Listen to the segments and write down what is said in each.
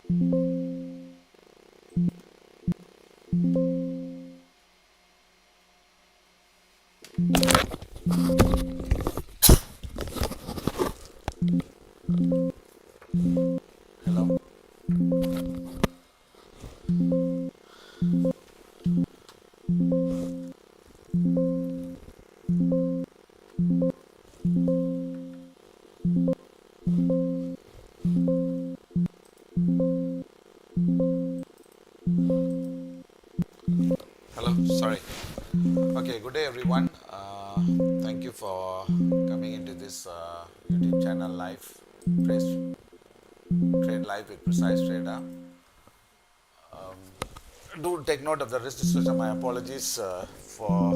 Hello. Hello. Sorry. Okay. Good day, everyone. Thank you for coming into this YouTube channel live. Praise Trade Live with Precise Trader. Do take note of the risk disclosure. My apologies for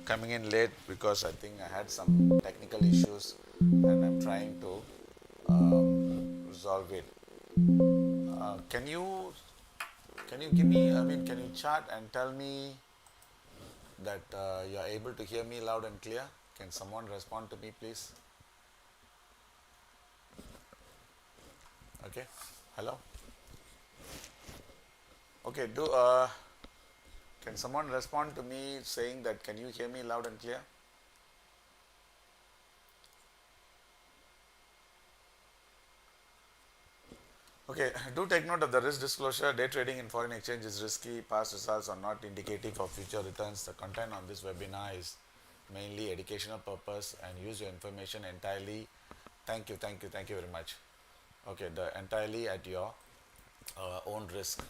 coming in late because I think I had some technical issues and I'm trying to resolve it. Can you give me? I mean, can you chat and tell me that you are able to hear me loud and clear? Can someone respond to me, please? Okay. Hello. Okay. Can someone respond to me saying that? Can you hear me loud and clear? Okay, do take note of the risk disclosure. Day trading in foreign exchange is risky. Past results are not indicative of future returns. The content on this webinar is mainly educational purpose and use your information entirely. Thank you very much. Okay, the entirely at your own risk.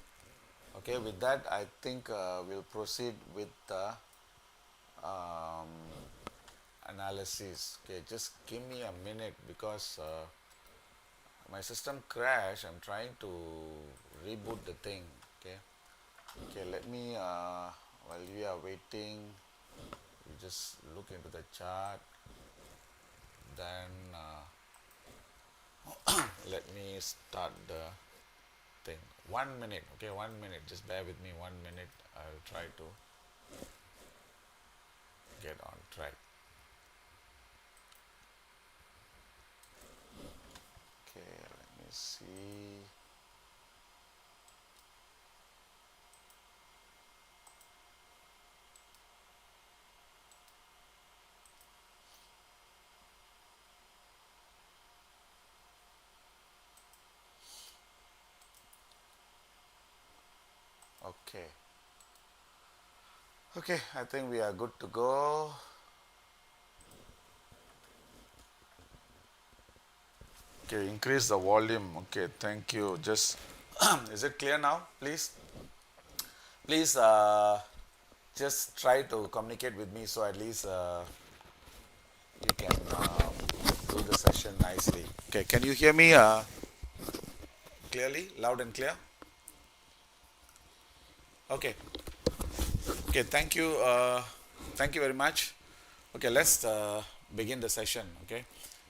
Okay, with that, I think we'll proceed with the um, analysis. Okay, just give me a minute because my system crashed. I'm trying to reboot the thing. Okay, let me while we are waiting, we just look into the chart. Then let me start the thing. 1 minute. Okay, 1 minute. Just bear with me. 1 minute. I'll try to get on track. Okay, let me see. Okay. Okay, I think we are good to go. Okay, increase the volume. Okay, thank you. Just is it clear now? Please, just try to communicate with me so at least you can do the session nicely. Okay, can you hear me clearly, loud and clear? Okay. Okay, thank you very much. Okay, let's begin the session. Okay,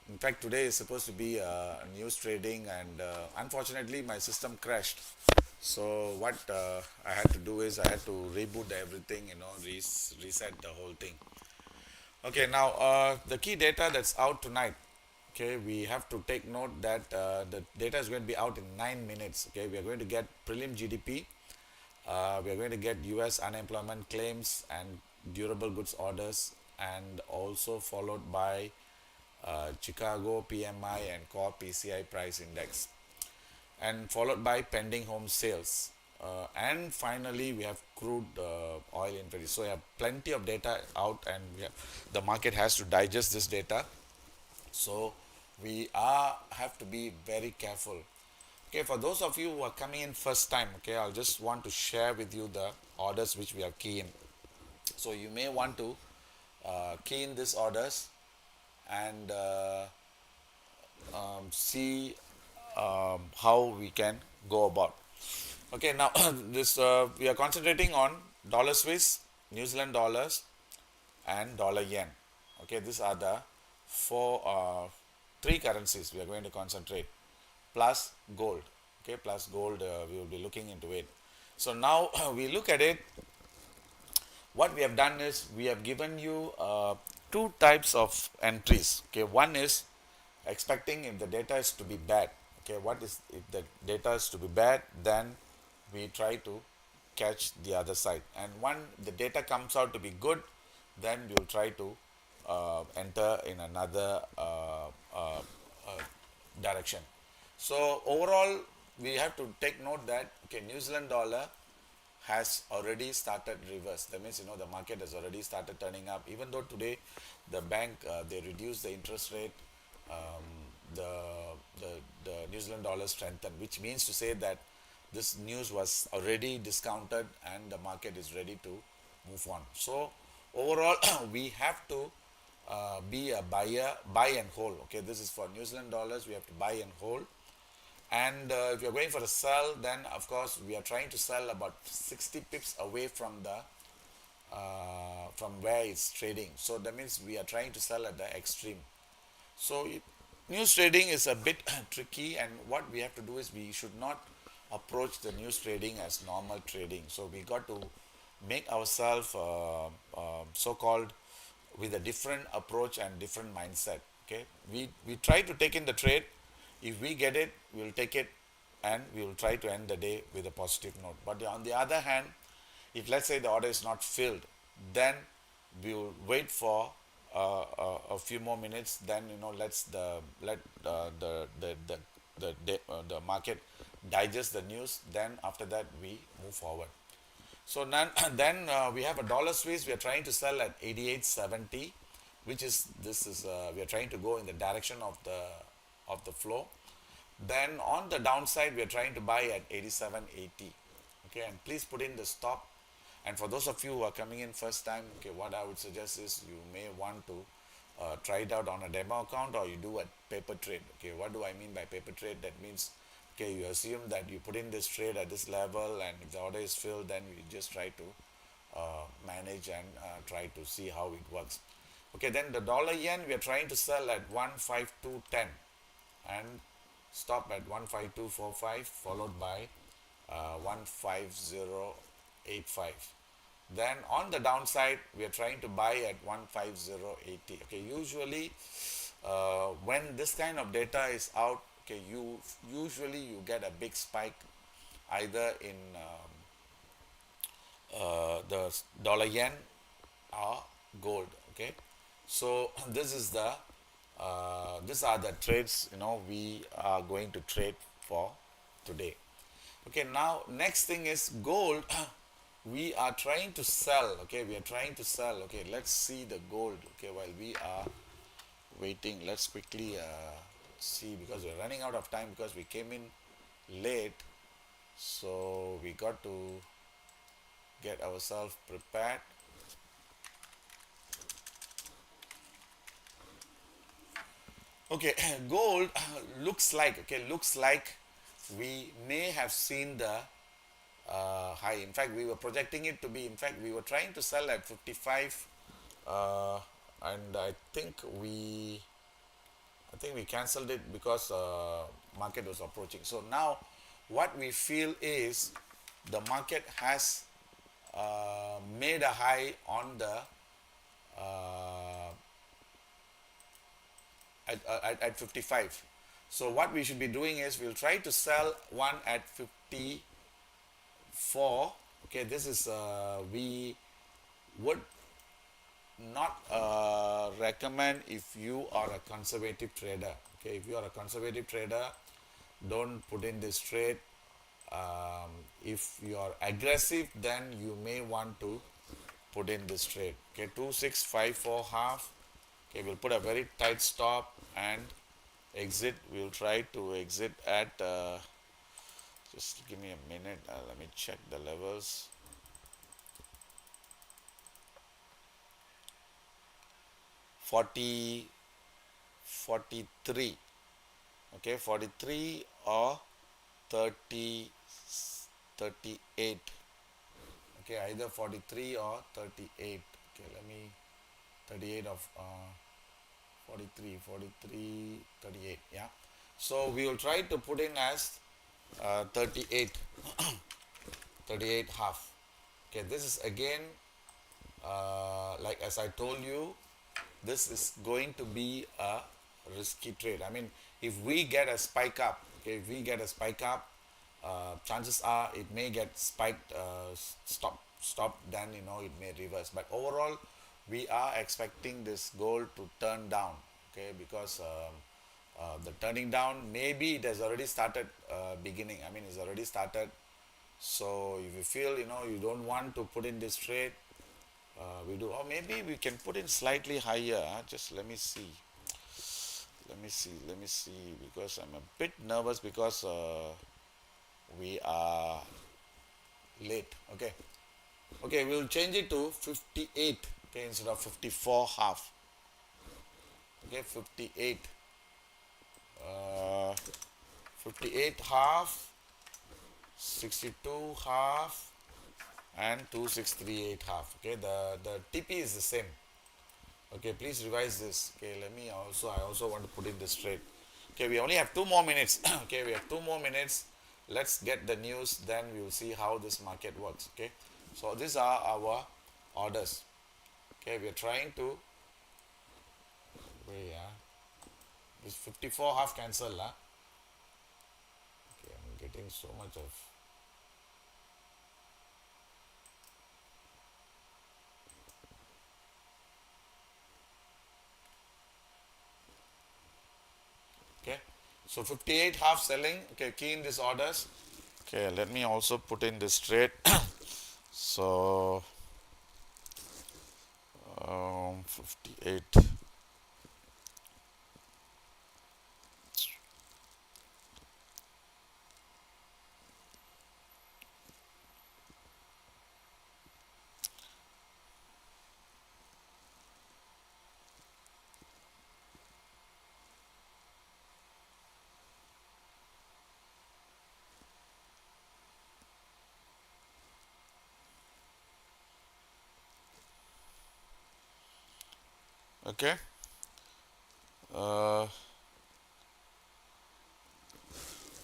in fact, today is supposed to be news trading, and unfortunately, my system crashed. So what I had to do is I had to reboot everything, reset the whole thing. Okay, now the key data that's out tonight. Okay, we have to take note that the data is going to be out in 9 minutes. Okay, we are going to get prelim GDP. We are going to get US unemployment claims and durable goods orders, and also followed by Chicago PMI and core PCI price index, and followed by pending home sales. And finally, we have crude oil inventory. So, we have plenty of data out, and the market has to digest this data. So, we have to be very careful. Okay, for those of you who are coming in first time, okay, I'll just want to share with you the orders which we have key in. So, you may want to key in these orders and see how we can go about. Okay, now this we are concentrating on dollar Swiss, New Zealand dollars, and dollar yen. Okay, these are the three currencies we are going to concentrate, plus gold. Okay, plus gold, we will be looking into it. So now we look at it. What we have done is we have given you two types of entries. Okay, one is expecting if the data is to be bad. Okay, what is if the data is to be bad, then we try to catch the other side. And when the data comes out to be good, then we will try to enter in another direction. So overall, we have to take note that okay, New Zealand dollar has already started reverse. That means the market has already started turning up. Even though today the bank they reduced the interest rate, um, the, the the New Zealand dollar strengthened, which means to say that this news was already discounted and the market is ready to move on. So overall, we have to be a buyer, buy and hold. Okay, this is for New Zealand dollars. We have to buy and hold. And if you're going for a sell, then of course we are trying to sell about 60 pips away from where it's trading. So that means we are trying to sell at the extreme. So news trading is a bit tricky, and what we have to do is we should not approach the news trading as normal trading. So we got to make ourselves so-called with a different approach and different mindset. Okay, we try to take in the trade. If we get it, we'll take it, and we will try to end the day with a positive note. But on the other hand, if let's say the order is not filled, then we will wait for a few more minutes. Then let the market digest the news. Then after that we move forward. So then we have a dollar Swiss. We are trying to sell at 88.70, which is we are trying to go in the direction of the flow. Then on the downside, we are trying to buy at 87.80. Okay, and please put in the stop. And for those of you who are coming in first time, okay, what I would suggest is you may want to try it out on a demo account, or you do a paper trade. Okay, what do I mean by paper trade? That means okay, you assume that you put in this trade at this level, and if the order is filled, then you just try to manage and try to see how it works. Okay, then the dollar yen, we are trying to sell at 152.10 and stop at 152.45, followed by 150.85. Then on the downside, we are trying to buy at 150.80. Okay, usually when this kind of data is out, okay, you get a big spike either in the dollar yen or gold. Okay, so these are the trades we are going to trade for today. Okay, now next thing is gold. We are trying to sell. Okay, we are trying to sell. Okay, let's see the gold. Okay, while we are waiting, let's quickly see, because we're running out of time because we came in late. So we got to get ourselves prepared. Okay, gold looks like we may have seen the high. In fact, we were projecting it to be. In fact, we were trying to sell at 55, and I think we cancelled it because market was approaching. So now, what we feel is the market has made a high on the at 55. So what we should be doing is we'll try to sell one at 54. Okay, this is we would not recommend if you are a conservative trader. Okay, if you are a conservative trader, don't put in this trade. If you are aggressive, then you may want to put in this trade. Okay, 2654 half. Okay, we'll put a very tight stop and exit. We'll try to exit at just give me a minute. Let me check the levels. Forty 43. Okay, 43 or 30 38. Okay, either 43 or 38. Okay, let me 38 of 38. Yeah, so we will try to put in as 38 38 half. Okay, this is again like as I told you, this is going to be a risky trade. I mean, if we get a spike up, Okay, if we get a spike up, chances are it may get spiked, stop. Then it may reverse. But overall, we are expecting this gold to turn down. Okay, because the turning down, maybe it has already started beginning. I mean, it's already started. So if you feel you don't want to put in this trade, we do, or maybe we can put in slightly higher. Just let me see, because I'm a bit nervous because we are late. Okay, we'll change it to 58, okay, instead of 54 half. Okay, 58, uh, 58 half, 62 half, and 2638 half. Okay, the TP is the same. Okay, please revise this. Okay, I also want to put in this straight. Okay, we only have 2 more minutes. Okay, we have 2 more minutes. Let's get the news, then we will see how this market works. Okay, so these are our orders. Okay, we are trying to, wait, this 54 half cancel. Okay, I'm getting so much of, okay, so 58 half selling. Okay, key in these orders. Okay, let me also put in this trade. So 58. Okay, uh,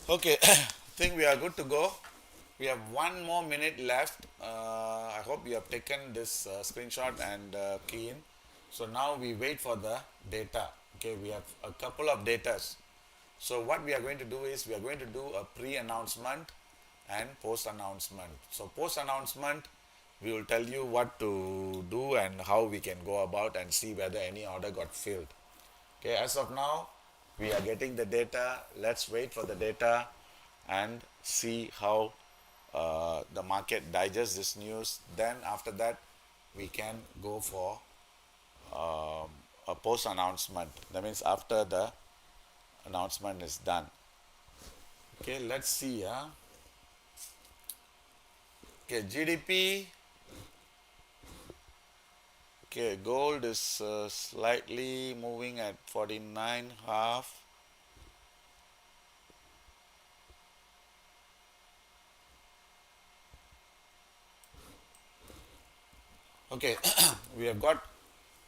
okay, think we are good to go. We have 1 more minute left. I hope you have taken this screenshot and key in. So now we wait for the data. Okay, we have a couple of datas. So what we are going to do is we are going to do a pre-announcement and post-announcement. So post-announcement, we will tell you what to do and how we can go about and see whether any order got filled. Okay, as of now, we are getting the data. Let's wait for the data and see how the market digests this news. Then after that, we can go for a post announcement. That means after the announcement is done. Okay, let's see. Okay, GDP. Okay, gold is slightly moving at 49 half. Okay, we have got,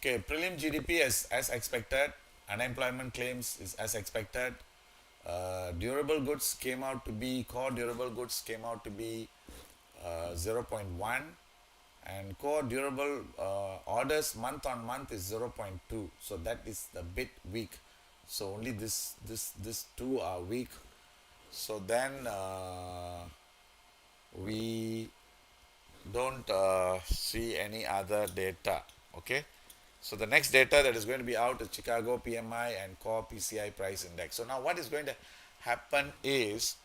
okay, prelim GDP as expected, unemployment claims is as expected, durable goods came out to be, core durable goods came out to be 0.1, and core durable orders month on month is 0.2, so that is a bit weak. So only this two are weak. So then we don't see any other data. Okay, so the next data that is going to be out is Chicago PMI and core PCI price index. So now what is going to happen is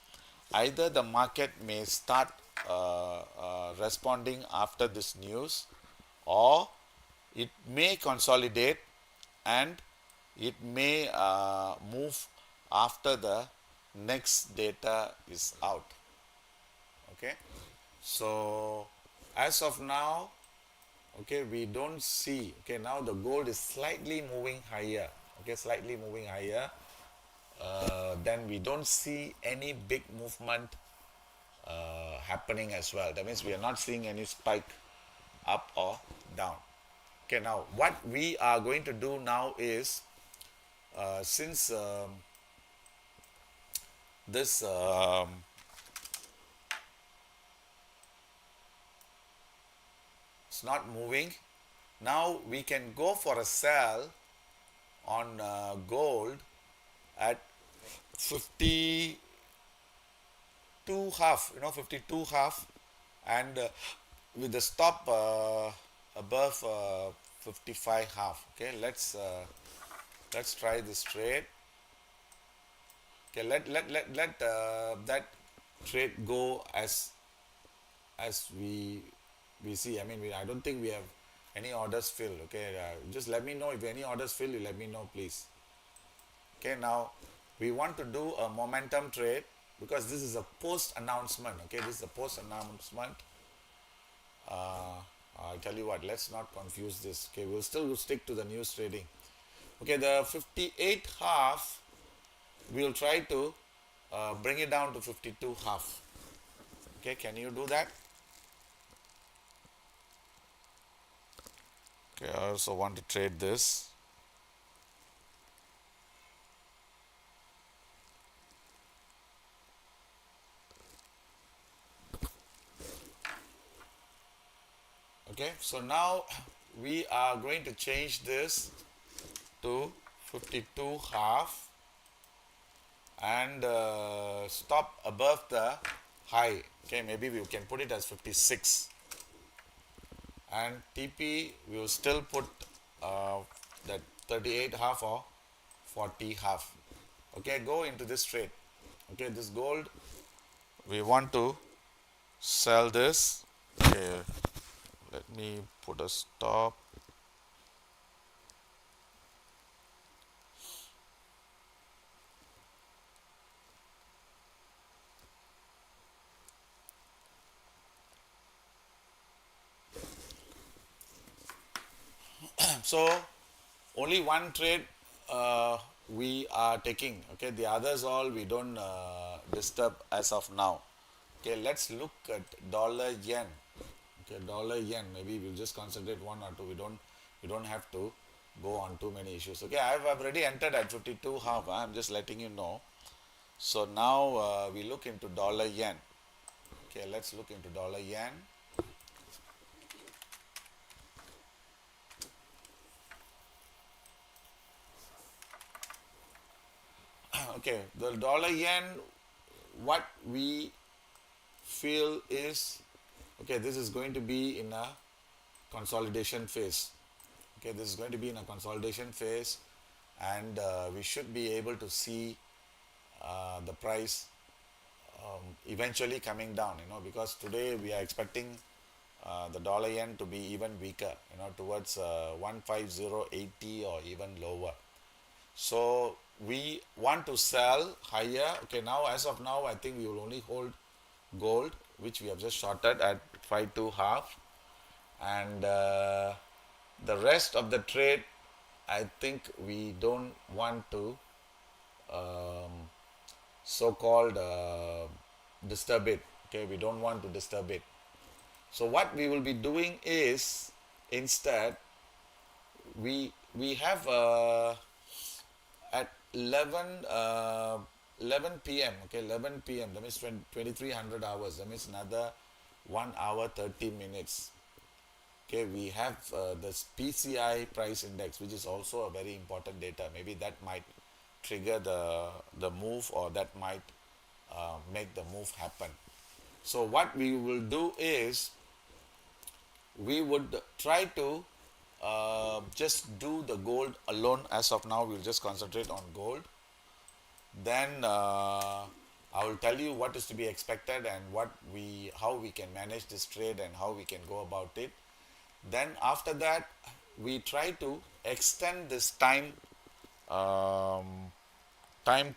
either the market may start responding after this news, or it may consolidate and it may move after the next data is out. Okay, so as of now, okay, we don't see, okay, now the gold is slightly moving higher. Okay, slightly moving higher. Then we don't see any big movement happening as well. That means we are not seeing any spike up or down. Okay, now what we are going to do now is since this it's not moving, now we can go for a sell on gold at 50. 52 half, 52 half, and with the stop above 55 half. Okay, let's try this trade. Okay, let that trade go as we see. I mean, I don't think we have any orders filled. Okay, just let me know if any orders filled. You let me know, please. Okay, now we want to do a momentum trade because this is a post announcement. Okay, this is a post announcement. Uh, I tell you what, let's not confuse this. Okay, we'll still stick to the news trading. Okay, the 58 half, we'll try to bring it down to 52 half. Okay, can you do that? Okay, I also want to trade this. Okay, so now we are going to change this to 52 half and stop above the high. Okay, maybe we can put it as 56, and TP we will still put uh, that 38 half or 40 half. Okay, go into this trade. Okay, this gold we want to sell this. Okay, let me put a stop. So only one trade we are taking. Okay, the others all we don't disturb as of now. Okay, let's look at dollar yen. Okay, dollar yen, maybe we'll just concentrate one or two. We don't have to go on too many issues. Okay, I've already entered at 52 half. I'm just letting you know. So now we look into dollar yen. Okay, let's look into dollar yen. Okay, the dollar yen, what we feel is, okay, this is going to be in a consolidation phase. Okay, this is going to be in a consolidation phase, and we should be able to see the price eventually coming down, because today we are expecting the dollar yen to be even weaker, towards 15080 or even lower. So we want to sell higher. Okay, now as of now, I think we will only hold gold, which we have just shorted at 52 half, and the rest of the trade, I think we don't want to so-called disturb it. Okay, we don't want to disturb it. So what we will be doing is, instead, we have at 11 p.m. Okay, 11 p.m. That means 2300 hours. That means another 1 hour 30 minutes. Okay, we have this PCI price index, which is also a very important data. Maybe that might trigger the move, or that might make the move happen. So what we will do is, we would try to just do the gold alone. As of now, we'll just concentrate on gold. Then I will tell you what is to be expected, and how we can manage this trade and how we can go about it. Then after that, we try to extend this time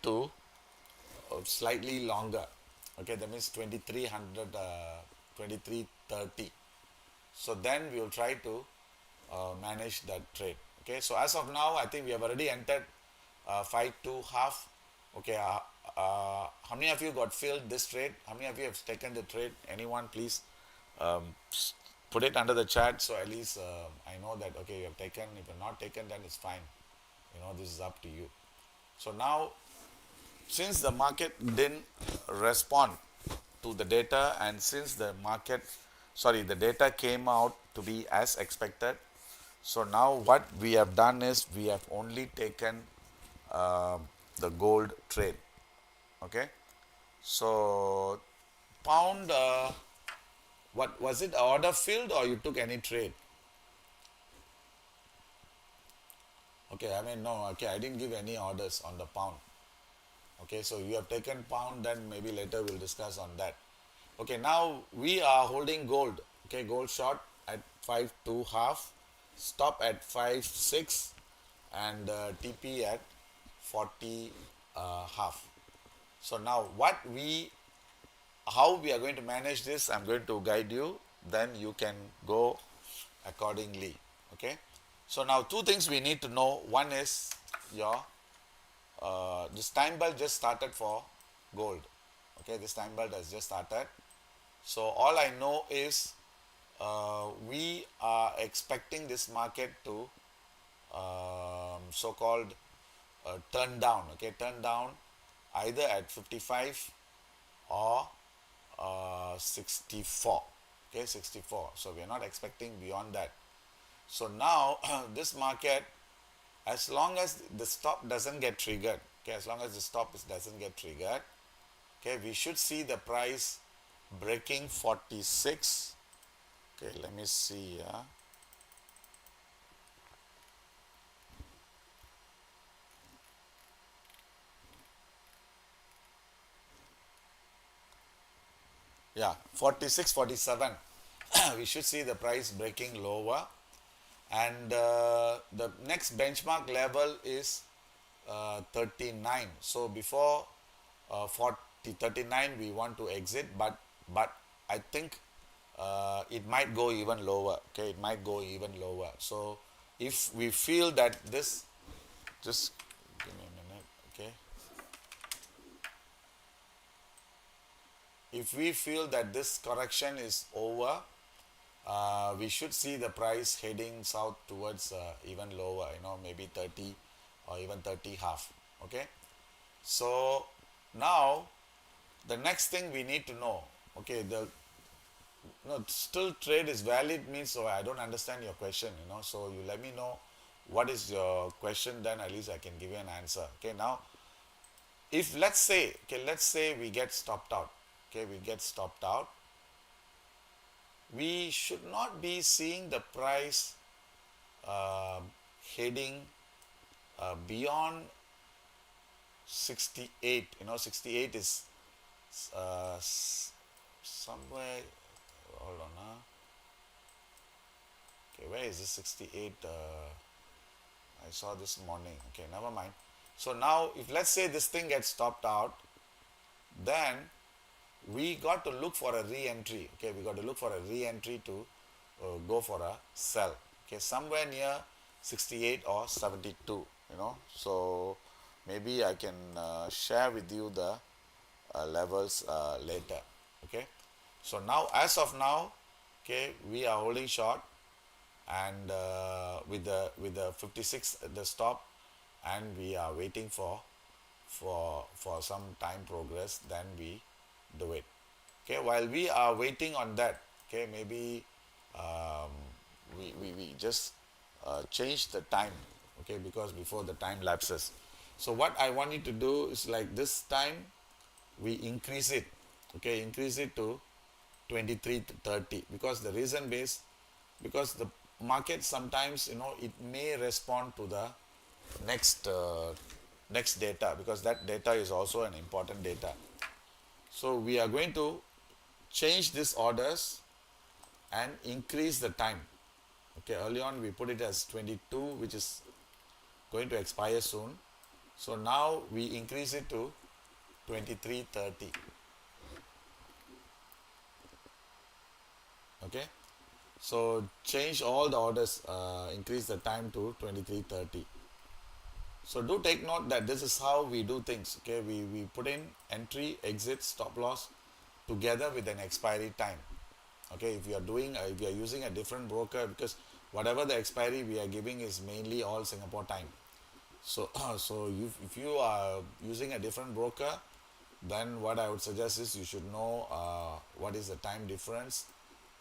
to slightly longer. Okay, that means 2300, 2330. So then we will try to manage that trade. Okay, so as of now, I think we have already entered 5 to half. Okay, how many of you got filled this trade? How many of you have taken the trade? Anyone, please um, put it under the chat, so at least I know that, okay, you have taken. If you're not taken, then it's fine. This is up to you. So now, since the market didn't respond to the data, and since the data came out to be as expected, so now what we have done is, we have only taken uh, the gold trade. Okay, so pound, what was it, order filled or you took any trade? Okay, I mean, no, okay, I didn't give any orders on the pound. Okay, so you have taken pound, then maybe later we'll discuss on that. Okay, now we are holding gold. Okay, gold short at 5.2 half, stop at 5.6, and TP at 40 half. So now how we are going to manage this, I'm going to guide you, then you can go accordingly. Okay, so now two things we need to know. One is your this time belt just started for gold. Okay, this time belt has just started. So all I know is we are expecting this market to so-called turn down. Okay, turn down either at 55 or 64. Okay, 64. So we are not expecting beyond that. So now this market, as long as the stop doesn't get triggered, okay, as long as the stop doesn't get triggered, okay, we should see the price breaking 46. Okay, let me see. Yeah, 46, 47. We should see the price breaking lower, and the next benchmark level is 39. So before 40 39 we want to exit, but I think it might go even lower. Okay, it might go even lower. So if we feel that this, just give me a minute. Okay, if we feel that this correction is over, we should see the price heading south towards even lower, maybe 30 or even 30 half. Okay, so now the next thing we need to know, okay, the no, still trade is valid means, so I don't understand your question, so you let me know what is your question, then at least I can give you an answer. Okay, now if let's say we get stopped out, okay, we get stopped out, we should not be seeing the price uh, heading beyond 68. 68 is somewhere, hold on. Okay, where is this 68? I saw this morning. Okay, never mind. So now if let's say this thing gets stopped out, then we got to look for a re-entry. Okay, we got to look for a re-entry to go for a sell. Okay, somewhere near 68 or 72. So maybe I can share with you the levels later. Okay, so now as of now, okay, we are holding short, and with the 56 the stop, and we are waiting for some time progress, then we do it. Okay, while we are waiting on that, okay, maybe um, we just change the time, okay, because before the time lapses. So what I want you to do is, like, this time we increase it, okay, increase it to 23 to 30, because the reason base, because the market sometimes, it may respond to the next next data, because that data is also an important data. So we are going to change these orders and increase the time. Okay, early on we put it as 22, which is going to expire soon. So now we increase it to 23:30. Okay, so change all the orders, increase the time to 23:30. So do take note that this is how we do things. Okay, we put in entry, exit, stop loss together with an expiry time. Okay, if you are if you are using a different broker, because whatever the expiry we are giving is mainly all Singapore time. So so if you are using a different broker, then what I would suggest is you should know what is the time difference,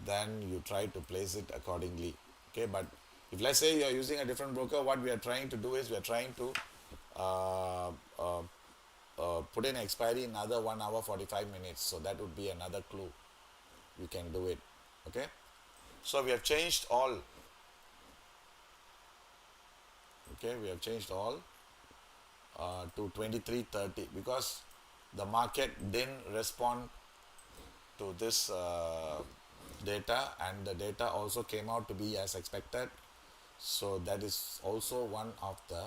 then you try to place it accordingly. Okay, but if let's say you are using a different broker, what we are trying to do is we are trying to uh, uh, put in expiry another 1 hour 45 minutes. So that would be another clue. You can do it. Okay. So we have changed all. Okay, we have changed all to 23:30 because the market didn't respond to this data, and the data also came out to be as expected. So that is also one of the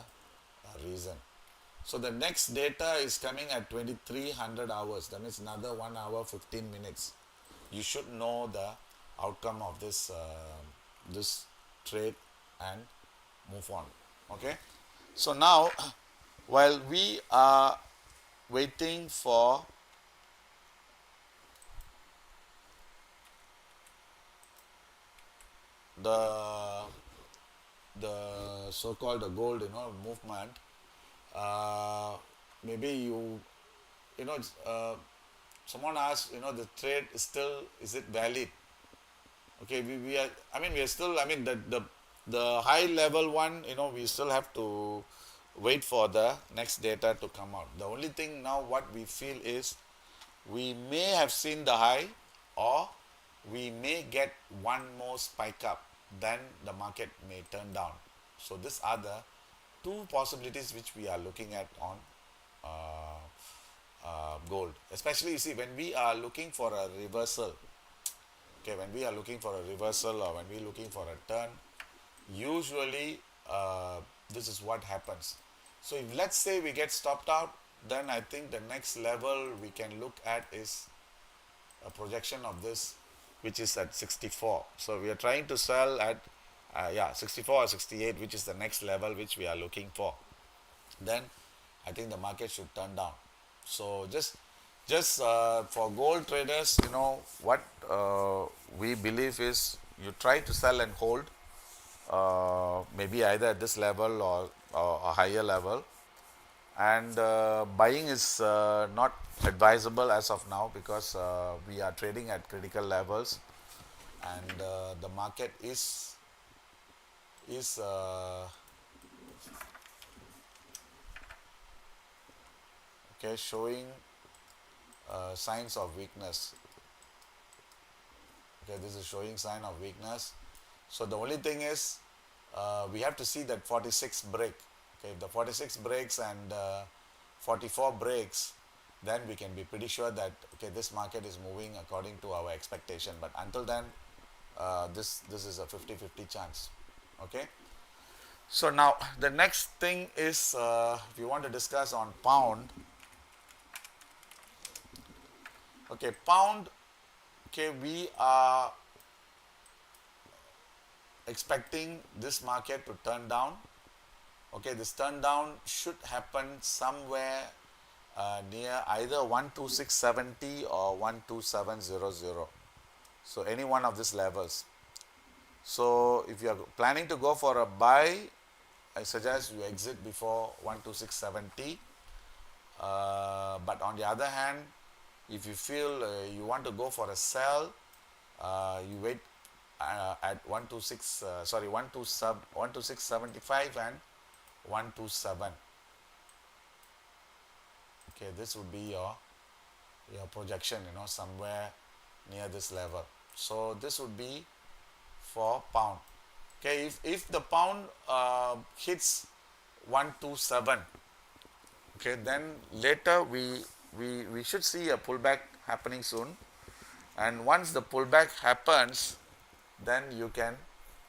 reason. So the next data is coming at 2300 hours. That means another 1 hour 15 minutes. You should know the outcome of this trade and move on. Okay. So now, while we are waiting for the so-called the gold, movement, uh, maybe you know someone asked, the trade is still, is it valid? Okay, we are, I mean, we are still, I mean, the high level one, we still have to wait for the next data to come out. The only thing now what we feel is we may have seen the high, or we may get one more spike up, then the market may turn down. So these are the two possibilities which we are looking at on gold. Especially, you see, when we are looking for a reversal, okay, when we are looking for a reversal or when we are looking for a turn, usually this is what happens. So if, let's say, we get stopped out, then I think the next level we can look at is a projection of this, which is at 64. So we are trying to sell at 64 or 68, which is the next level which we are looking for. Then I think the market should turn down. So just for gold traders, what we believe is you try to sell and hold, maybe either at this level or a higher level, and buying is not advisable as of now because we are trading at critical levels, and the market is okay, showing signs of weakness. Okay, this is showing sign of weakness. So the only thing is we have to see that 46 break. Okay, if the 46 breaks and 44 breaks, then we can be pretty sure that, okay, this market is moving according to our expectation. But until then, this is a 50-50 chance. Okay. So now the next thing is, if you want to discuss on pound. Okay, pound. Okay, we are expecting this market to turn down. Okay, this turn down should happen somewhere near either 12670 or 12700. So any one of these levels. So if you are planning to go for a buy, I suggest you exit before 12670. But on the other hand, if you feel you want to go for a sell, you wait at 12675 and 127. Okay, this would be your projection, somewhere near this level. So this would be for pound. Okay, if the pound hits 127, okay, then later we should see a pullback happening soon, and once the pullback happens, then you can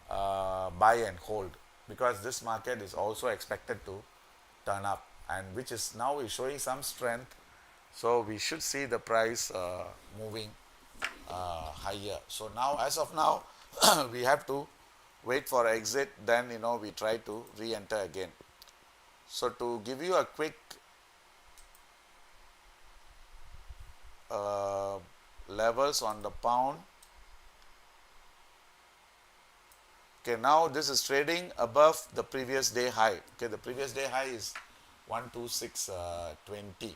buy and hold, because this market is also expected to turn up, and which is now is showing some strength. So we should see the price moving higher. So now, as of now, we have to wait for exit, then we try to re-enter again. So to give you a quick levels on the pound. Okay, now this is trading above the previous day high. Okay, the previous day high is 12620.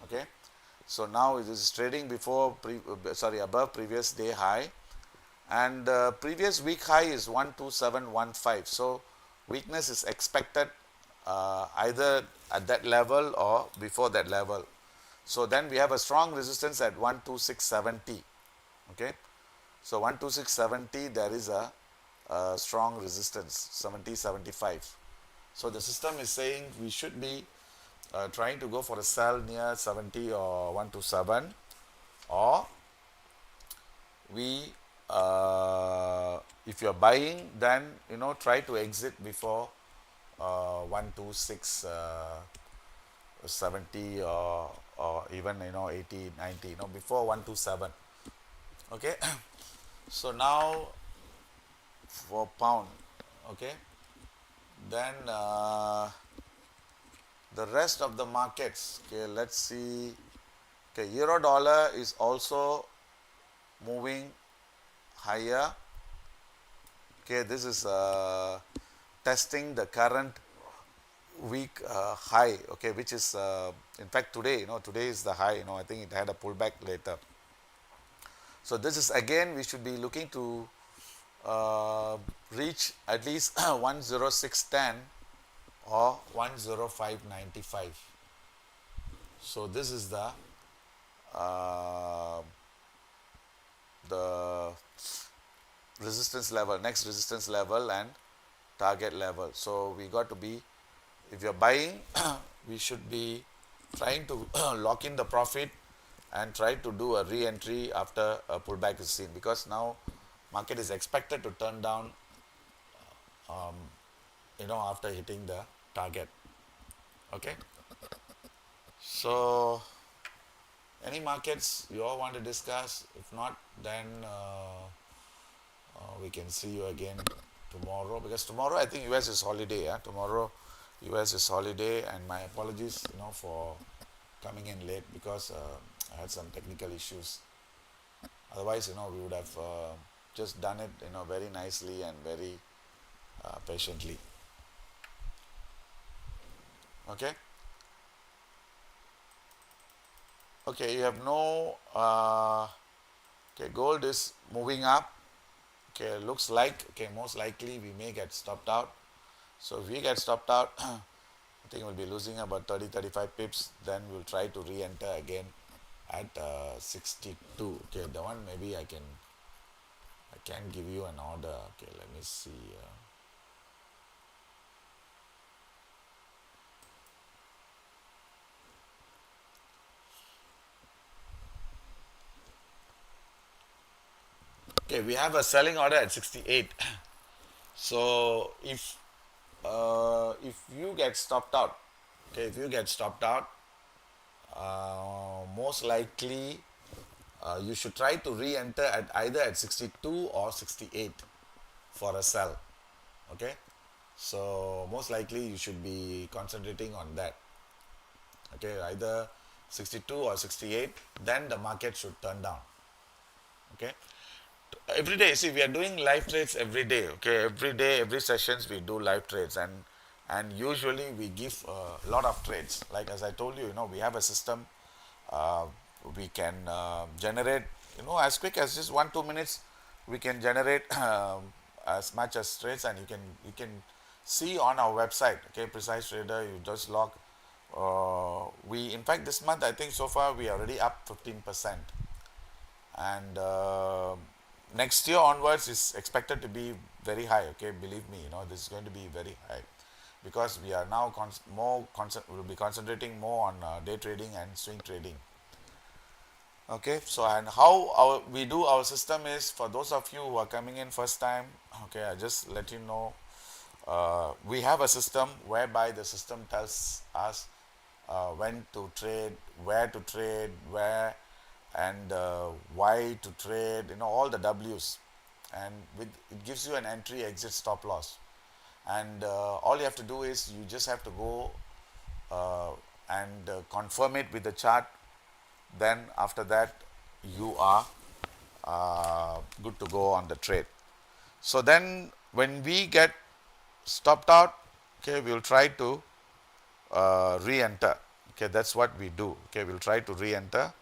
Okay, so now it is trading above previous day high, and previous week high is 12715. So weakness is expected either at that level or before that level. So then we have a strong resistance at 12670. Okay, so 12670 there is a strong resistance 70-75. So the system is saying we should be trying to go for a sell near 70 or 127, or we if you're buying, then try to exit before 126 70, or even 80 90, before 127. Okay. So now for pound, okay, then the rest of the markets, okay, let's see. Okay, euro dollar is also moving higher. Okay, this is testing the current week high, okay, which is in fact today, today is the high. I think it had a pullback later. So this is again, we should be looking to reach at least 10610 or 10595. So this is the resistance level, next resistance level and target level. So we got to be, if you're buying, we should be trying to lock in the profit and try to do a re-entry after a pullback is seen, because now market is expected to turn down after hitting the target. Okay, so any markets you all want to discuss? If not, then we can see you again tomorrow, because tomorrow I think US is holiday. Tomorrow US is holiday, and my apologies for coming in late, because I had some technical issues. Otherwise we would have just done it very nicely and very patiently. Okay. Okay, you have no okay, gold is moving up. Okay, looks like, okay, most likely we may get stopped out. So if we get stopped out, I think we'll be losing about 30-35 pips. Then we'll try to re-enter again at 62. Okay, the one maybe I can give you an order. Okay, let me see. Okay, we have a selling order at 68. So if you get stopped out, okay, if you get stopped out, most likely you should try to re-enter at either at 62 or 68 for a sell. Okay, so most likely you should be concentrating on that. Okay, either 62 or 68, then the market should turn down. Okay, every day, see, we are doing live trades every day. Okay, every day, every sessions we do live trades, and usually we give a lot of trades. Like as I told you, we have a system. uh, we can generate, as quick as just 1-2 minutes, we can generate as much as trades, and you can see on our website. Okay, Precise Trader, you just log. We, in fact, this month I think so far we are already up 15%, and next year onwards is expected to be very high. Okay, believe me, this is going to be very high, because we are now we'll be concentrating more on day trading and swing trading. Okay, so and how we do our system is, for those of you who are coming in first time, okay, I just let you know, we have a system whereby the system tells us when to trade, where to trade, where, and why to trade, all the W's, and it gives you an entry, exit, stop loss, and all you have to do is you just have to go and confirm it with the chart. Then after that you are good to go on the trade. So then when we get stopped out, okay, we'll try to re-enter. Okay, that's what we do. Okay, we'll try to re-enter,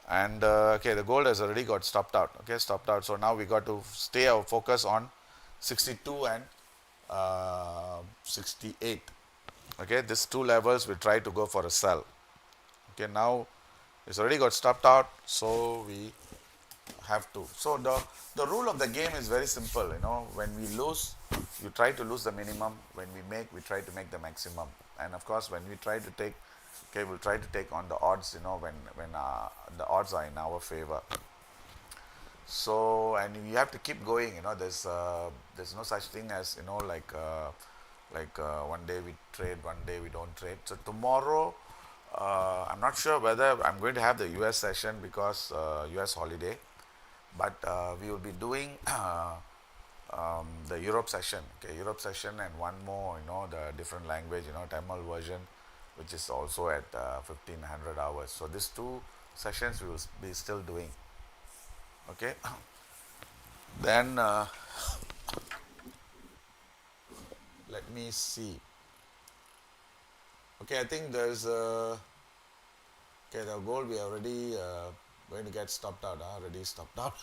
and okay, the gold has already got stopped out. Okay, stopped out. So now we got to stay our focus on 62 and 68. Okay, these two levels we try to go for a sell. Okay, now it's already got stopped out, so we have to. So the rule of the game is very simple. When we lose, you try to lose the minimum. When we make, we try to make the maximum. And of course, when we try to take, okay, we'll try to take on the odds. When the odds are in our favor. So, and you have to keep going. There's no such thing as one day we trade, one day we don't trade. So tomorrow, I'm not sure whether I'm going to have the US session because US holiday, but we will be doing the Europe session. Okay, Europe session and one more. The different language. Tamil version, which is also at 1500 hours. So these two sessions we will be still doing. Okay, then let me see. Okay, I think there's okay, the goal we are already going to get stopped out. Already stopped out.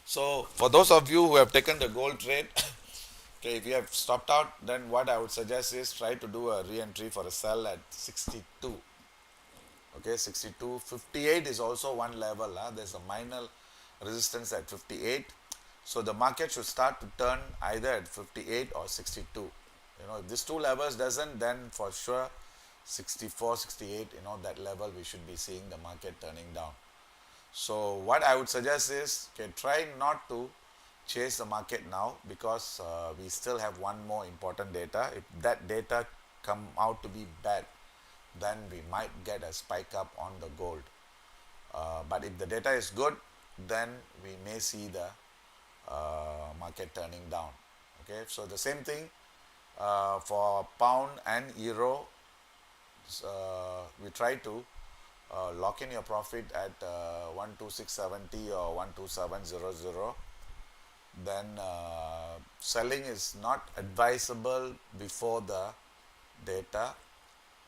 So for those of you who have taken the gold trade, okay, if you have stopped out, then what I would suggest is try to do a re-entry for a sell at 62. Okay, 62. 58 is also one level. There's a minor resistance at 58. So the market should start to turn either at 58 or 62. If these two levels doesn't, then for sure 64, 68, that level we should be seeing the market turning down. So what I would suggest is, okay, try not to chase the market now because we still have one more important data. If that data come out to be bad, then we might get a spike up on the gold. But if the data is good, then we may see the market turning down. Okay, so the same thing for pound and euro. We try to lock in your profit at 12670 or 12700. Then selling is not advisable before the data.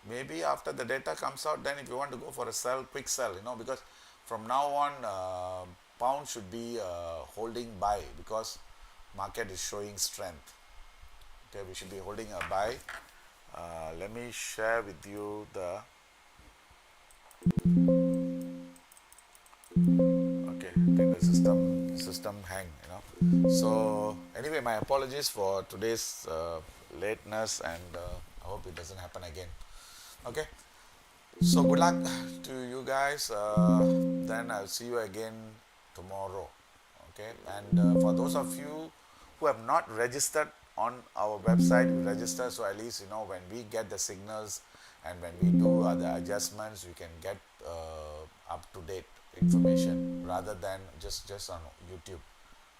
Maybe after the data comes out, then if you want to go for a sell, quick sell, because from now on pound should be holding buy because market is showing strength. Okay, we should be holding a buy. Let me share with you the okay. I think the system hang. So anyway, my apologies for today's lateness, and I hope it doesn't happen again. Okay. So good luck to you guys. Then I'll see you again tomorrow. Okay. And for those of you who have not registered on our website, we register so at least when we get the signals and when we do other adjustments, we can get up to date information rather than just on YouTube.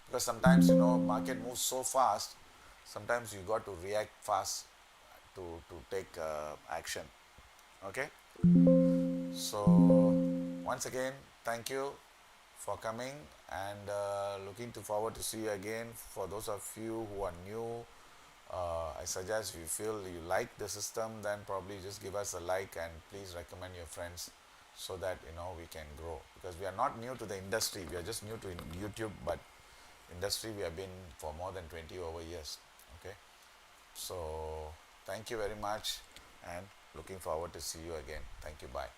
Because sometimes market moves so fast. Sometimes you got to react fast to take action. Okay. So once again, thank you for coming, and looking to forward to see you again. For those of you who are new, I suggest if you feel you like the system, then probably just give us a like and please recommend your friends so that we can grow, because we are not new to the industry. We are just new to YouTube, but industry we have been for more than 20 over years. Okay, so thank you very much, and looking forward to see you again. Thank you. Bye.